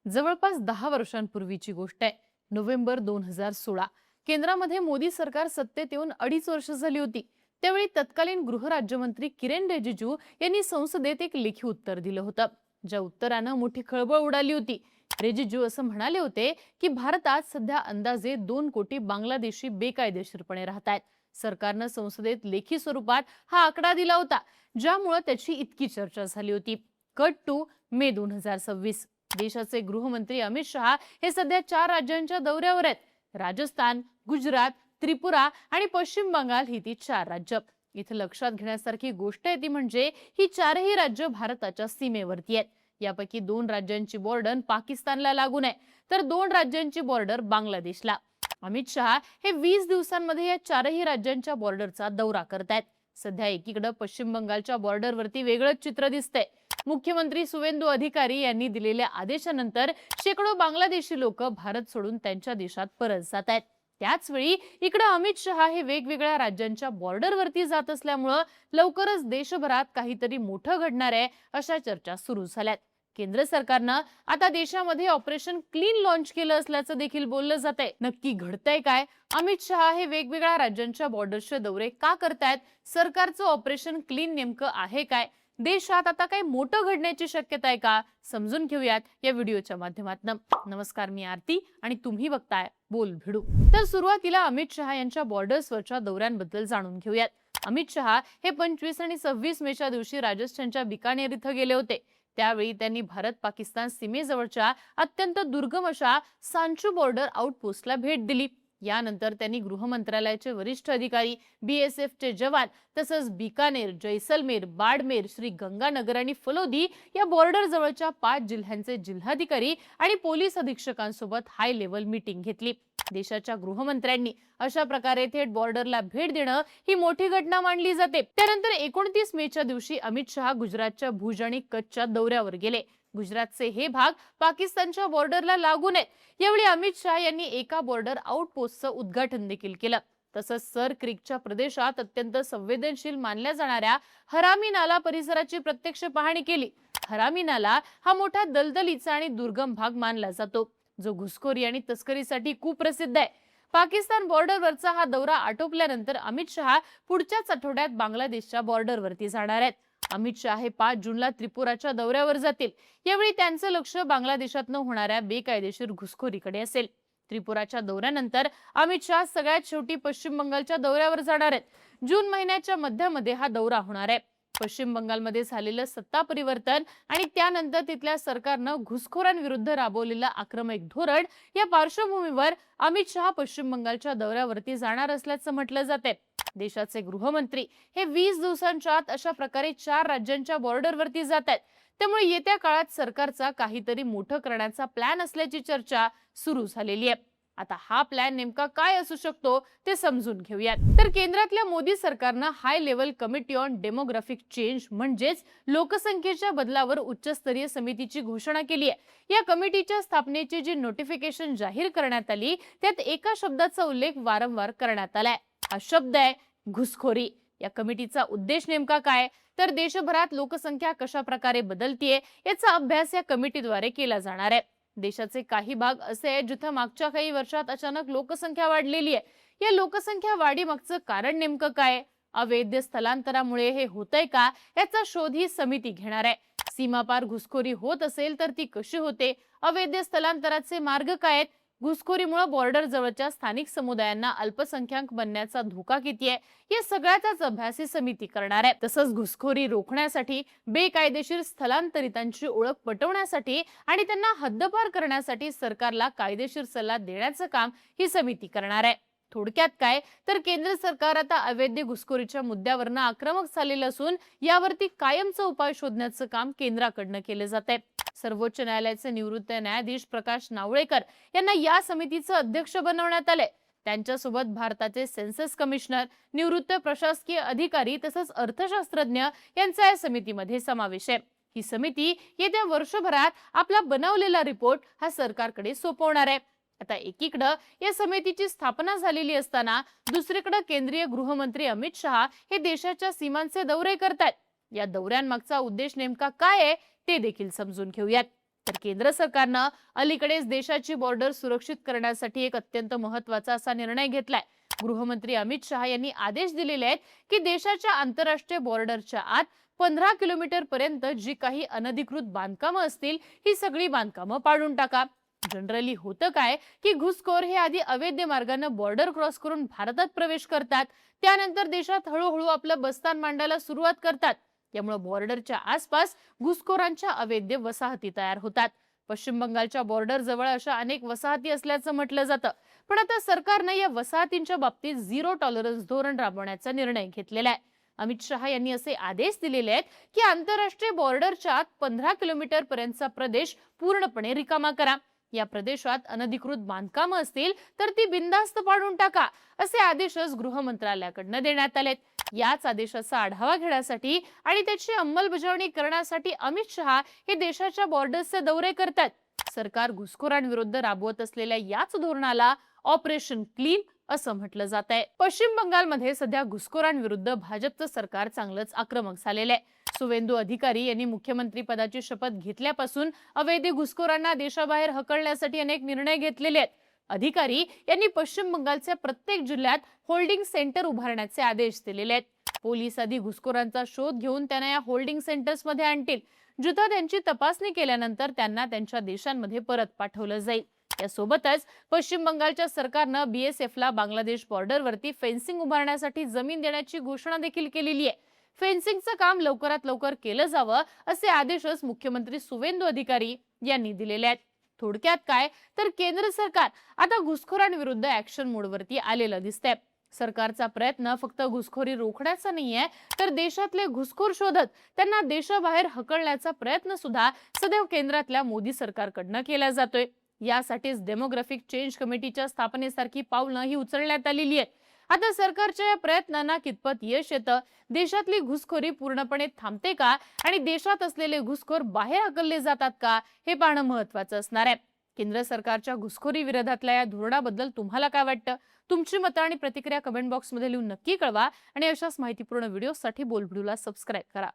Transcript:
जवळपास 10 वर्षांपूर्वीची गोष्ट आहे. नोव्हेंबर 2016. केंद्रामध्ये मोदी सरकार सत्तेत येऊन 2.5 वर्ष झाली होती. त्यावेळी तत्कालीन गृहराज्यमंत्री किरेन रिजिजू यांनी संसदेत एक लेखी उत्तर दिलं होतं, ज्या उत्तरानं मोठी खळबळ उडाली होती. रिजिजू असं म्हणाले होते की भारतात सध्या अंदाजे 2 कोटी बांगलादेशी बेकायदेशीरपणे राहत आहेत. सरकारनं संसदेत लेखी स्वरूपात हा आकडा दिला होता, ज्यामुळे त्याची इतकी चर्चा झाली होती. कट टू मे 2026. देशाचे गृहमंत्री अमित शहा हे सध्या 4 राज्यांच्या दौऱ्यावर आहेत. राजस्थान, गुजरात, त्रिपुरा आणि पश्चिम बंगाल ही ती 4 राज्य. इथे लक्षात घेण्यासारखी गोष्ट आहे ती म्हणजे ही 4ही राज्य भारताच्या सीमेवरती आहेत. यापैकी 2 राज्यांची बॉर्डर पाकिस्तानला लागून आहे, तर 2 राज्यांची बॉर्डर बांगलादेशला. अमित शहा हे 20 दिवसांमध्ये या 4ही राज्यांच्या बॉर्डरचा दौरा करतायत. सध्या एकीकडे पश्चिम बंगालच्या बॉर्डरवरती वेगळंच चित्र दिसतंय. मुख्यमंत्री सुवेंदू अधिकारी यांनी दिलेल्या आदेशानंतर शेकडो बांगलादेशी लोक भारत सोडून त्यांच्या देशात परत जात आहेत. त्याच वेळी इकडे अमित शहा हे वेगवेगळ्या राज्यांच्या बॉर्डरवरती जात असल्यामुळे लवकरच देशभरात काहीतरी मोठं घडणार आहे अशा चर्चा सुरू झाल्यात. केंद्र सरकारनं आता देशामध्ये ऑपरेशन क्लीन लॉन्च केलं असल्याचं देखील बोललं जातंय. नक्की घडतंय काय? अमित शहा हे वेगवेगळ्या राज्यांच्या बॉर्डरचे दौरे का करतायत? सरकारचं ऑपरेशन क्लीन नेमकं आहे काय? देशात आता काही मोठं घडण्याची शक्यता आहे का? समजून घेऊयात या व्हिडिओच्या माध्यमातून. नमस्कार, मी आरती आणि तुम्ही बघताय बोल भिडू. तर सुरुवातीला अमित शहा यांच्या बॉर्डर्सवरच्या दौऱ्यांबद्दल जाणून घेऊयात. अमित शहा हे 25 आणि 26 मेच्या दिवशी राजस्थानच्या बिकानेर इथं गेले होते. त्यावेळी त्यांनी भारत पाकिस्तान सीमेजवळच्या अत्यंत दुर्गम अशा सांचू बॉर्डर आउटपोस्टला भेट दिली. यानंतर त्यांनी गृह मंत्रालयाचे वरिष्ठ अधिकारी, BSFचे जवान तसंच बिकानेर, जैसलमेर, बाडमेर, श्री गंगानगर आणि फलोदी या बॉर्डर जवळच्या 5 जिल्ह्यांचे जिल्हाधिकारी आणि पोलीस अधीक्षकांसोबत हाय लेव्हल मीटिंग घेतली. देशाच्या गृहमंत्र्यांनी अशा प्रकारे थेट बॉर्डरला भेट देणं ही मोठी घटना मानली जाते. त्यानंतर 29 मेच्या दिवशी अमित शहा गुजरातच्या भुज आणि कच्छच्या दौऱ्यावर गेले. गुजरातचे हे भाग पाकिस्तानच्या बॉर्डरला लागून आहेत. यावेळी अमित शहा यांनी एका बॉर्डर आउटपोस्टचं उद्घाटन देखील केलं. तसंच सर क्रीकच्या प्रदेशात अत्यंत संवेदनशील मानल्या जाणाऱ्या हरामी नाला परिसराची प्रत्यक्ष पाहणी केली. हरामी नाला हा मोठा दलदलीचा आणि दुर्गम भाग मानला जातो, जो घुसखोरी आणि तस्करीसाठी खूप प्रसिद्ध आहे. पाकिस्तान बॉर्डरवरचा हा दौरा आटोपल्यानंतर अमित शहा पुढच्याच आठवड्यात बांगलादेशच्या बॉर्डरवरती जाणार आहेत. अमित शहा हे 5 जूनला त्रिपुराच्या दौऱ्यावर जातील. यावेळी त्यांचं लक्ष बांगलादेशातनं होणाऱ्या बेकायदेशीर घुसखोरीकडे असेल. त्रिपुराच्या दौऱ्यानंतर अमित शहा सगळ्यात शेवटी पश्चिम बंगालच्या दौऱ्यावर जाणार आहेत. जून महिन्याच्या मध्यामध्ये हा दौरा होणार आहे. पश्चिम बंगालमध्ये झालेलं सत्ता परिवर्तन आणि त्यानंतर तिथल्या सरकारनं घुसखोरांविरुद्ध राबवलेलं आक्रमक धोरण या पार्श्वभूमीवर अमित शहा पश्चिम बंगालच्या दौऱ्यावरती जाणार असल्याचं म्हटलं जाते. देशाचे गृहमंत्री हे 20 दिवसांच्या आत अशा प्रकारे 4 राज्यांच्या बॉर्डरवरती जात आहेत. त्यामुळे येत्या काळात सरकारचा काहीतरी मोठं करण्याचा प्लॅन असल्याची चर्चा सुरू झालेली आहे. आता हा प्लॅन नेमका काय असू शकतो ते समजून घेऊयात. तर केंद्रातल्या मोदी सरकारनं high level committee on demographic change म्हणजेच लोकसंख्येच्या बदलावर उच्चस्तरीय समितीची घोषणा केली आहे. या कमिटीच्या स्थापनेची जी नोटिफिकेशन जाहीर करण्यात आली त्यात एका शब्दाचा उल्लेख वारंवार करण्यात आलाय. हा शब्द आहे घुसखोरी. या कमिटीचा उद्देश नेमका काय? तर देशभरात लोकसंख्या कशा प्रकारे बदलतीये याचा अभ्यास या कमिटीद्वारे केला जाणार आहे. देशाचे काही भाग असे आहेत जिथे मागच्या काही वर्षात अचानक लोकसंख्या वाढलेली आहे. या लोकसंख्या वाढीमागचं कारण नेमकं काय? अवैध स्थलांतरामुळे हे होतंय का याचा शोध ही समिती घेणार आहे. सीमापार घुसखोरी होत असेल तर ती कशी होते? अवैध स्थलांतराचे मार्ग काय आहेत? घुसखोरीमुळे बॉर्डर जवळच्या स्थानिक समुदायांना अल्पसंख्याक बनण्याचा धोका किती आहे? या सगळ्याचाच अभ्यास ही समिती करणार आहे. तसंच घुसखोरी रोखण्यासाठी, बेकायदेशीर स्थलांतरितांची ओळख पटवण्यासाठी आणि त्यांना हद्दपार करण्यासाठी सरकारला कायदेशीर सल्ला देण्याचं काम ही समिती करणार आहे. थोडक्यात काय तर केंद्र सरकार आता अवैध घुसखोरीच्या मुद्द्यावरनं आक्रमक झालेलं असून यावरती कायमचा उपाय शोधण्याचं काम केंद्राकडनं केलं जात आहे. सर्वोच्च न्यायालयाचे निवृत्त न्यायाधीश प्रकाश नावळेकर यांना या समितीचं अध्यक्ष बनवण्यात आले. त्यांच्यासोबत भारताचे सेन्सस कमिशनर, निवृत्त प्रशासकीय अधिकारी तसंच अर्थशास्त्रज्ञ यांचा या समितीमध्ये समावेश आहे. ही समिती येत्या वर्षभरात आपला बनवलेला रिपोर्ट हा सरकारकडे सोपवणार आहे. आता एकीकडे या समितीची स्थापना झालेली असताना दुसरीकडे केंद्रीय गृहमंत्री अमित शहा हे देशाच्या सीमांचे दौरे करतात. या दौऱ्यांमागचा उद्देश नेमका काय आहे ते देखील समजून घेऊयात. तर केंद्र सरकारनं अलीकडेच देशाची बॉर्डर सुरक्षित करण्यासाठी एक अत्यंत महत्त्वाचा असा निर्णय घेतलाय. गृहमंत्री अमित शहा यांनी आदेश दिलेले आहेत की देशाच्या आंतरराष्ट्रीय बॉर्डरच्या आत 15 किलोमीटर पर्यंत जी काही अनधिकृत बांधकामं असतील ही सगळी बांधकामं पाडून टाका. जनरली होतं काय की घुसखोर हे आधी अवैध मार्गाने बॉर्डर क्रॉस करून भारतात प्रवेश करतात, त्यानंतर देशात हळूहळू आपलं बस्तान मांडायला सुरुवात करतात. त्यामुळे बॉर्डरच्या आसपास घुसखोरांच्या अवैध वसाहती तयार होतात. पश्चिम बंगालच्या बॉर्डर जवळ अशा अनेक वसाहती असल्याचं म्हटलं जातं. पण आता सरकारने या वसाहतींच्या बाबतीत झिरो टॉलरन्स धोरण राबवण्याचा निर्णय घेतलेला आहे. अमित शहा यांनी असे आदेश दिलेले आहेत की आंतरराष्ट्रीय बॉर्डरच्या आत 15 किलोमीटर पर्यंतचा प्रदेश पूर्णपणे रिकामा करा. या प्रदेशात अनधिकृत बांधकामं असतील तर ती बिनधास्त पाडून टाका, असे आदेशच गृह मंत्रालयाकडून देण्यात आलेत. याच आदेशाचा आढावा घेण्यासाठी आणि त्याची अंमलबजावणी करण्यासाठी अमित शहा हे देशाच्या बॉर्डर्सचे दौरे करतात. सरकार घुसखोरांविरुद्ध राबवत असलेल्या याच धोरणाला ऑपरेशन क्लीन असं म्हटलं जात आहे. पश्चिम बंगालमध्ये सध्या घुसखोरांविरुद्ध भाजपचं सरकार चांगलंच आक्रमक झालेलं आहे. सुवेंदू अधिकारी यांनी मुख्यमंत्री पदाची शपथ घेतल्यापासून अवैध घुसखोरांना देशाबाहेर हकलण्यासाठी अनेक निर्णय घेतलेले आहेत. अधिकारी यांनी पश्चिम बंगालच्या प्रत्येक जिल्ह्यात होल्डिंग सेंटर उभारण्याचे आदेश दिलेले आहेत. पोलीस आधी घुसखोरांचा शोध घेऊन त्यांना या होल्डिंग सेंटर्स मध्ये आणतील, जिथं त्यांची तपासणी केल्यानंतर त्यांना त्यांच्या देशांमध्ये परत पाठवलं जाईल. यासोबतच पश्चिम बंगालच्या सरकारनं बीएसएफला बांगलादेश बॉर्डरवरती फेन्सिंग उभारण्यासाठी जमीन देण्याची घोषणा देखील केलेली आहे. फेन्सिंगचं काम लवकरात लवकर केलं जावं असे आदेशच मुख्यमंत्री सुवेंदू अधिकारी यांनी दिलेले आहेत. थोडक्यात काय तर केंद्र सरकार आता घुसखोरांविरुद्ध ऍक्शन मोडवरती आलेलं दिसतंय. सरकारचा प्रयत्न फक्त घुसखोरी रोखण्याचा नाहीये, तर देशातले घुसखोर शोधत त्यांना देशाबाहेर हकलण्याचा प्रयत्न सुद्धा सदैव केंद्रातल्या मोदी सरकारकडनं केला जातोय. यासाठीच डेमोग्राफिक चेंज कमिटीच्या स्थापनेसारखी पावलं ही उचलण्यात आलेली आहेत. आता सरकारच्या या प्रयत्नांना कितपत यश येतं, देशातली घुसखोरी पूर्णपणे थांबते का आणि देशात असलेले घुसखोर बाहेर हकलले जातात का, हे पाहणं महत्त्वाचं असणार आहे. केंद्र सरकारच्या घुसखोरी विरोधातल्या या धोरणाबद्दल तुम्हाला काय वाटतं? तुमची मतं आणि प्रतिक्रिया कमेंट बॉक्समध्ये लिहून नक्की कळवा आणि अशाच माहितीपूर्ण व्हिडिओसाठी बोलबिडूला सबस्क्राईब करा.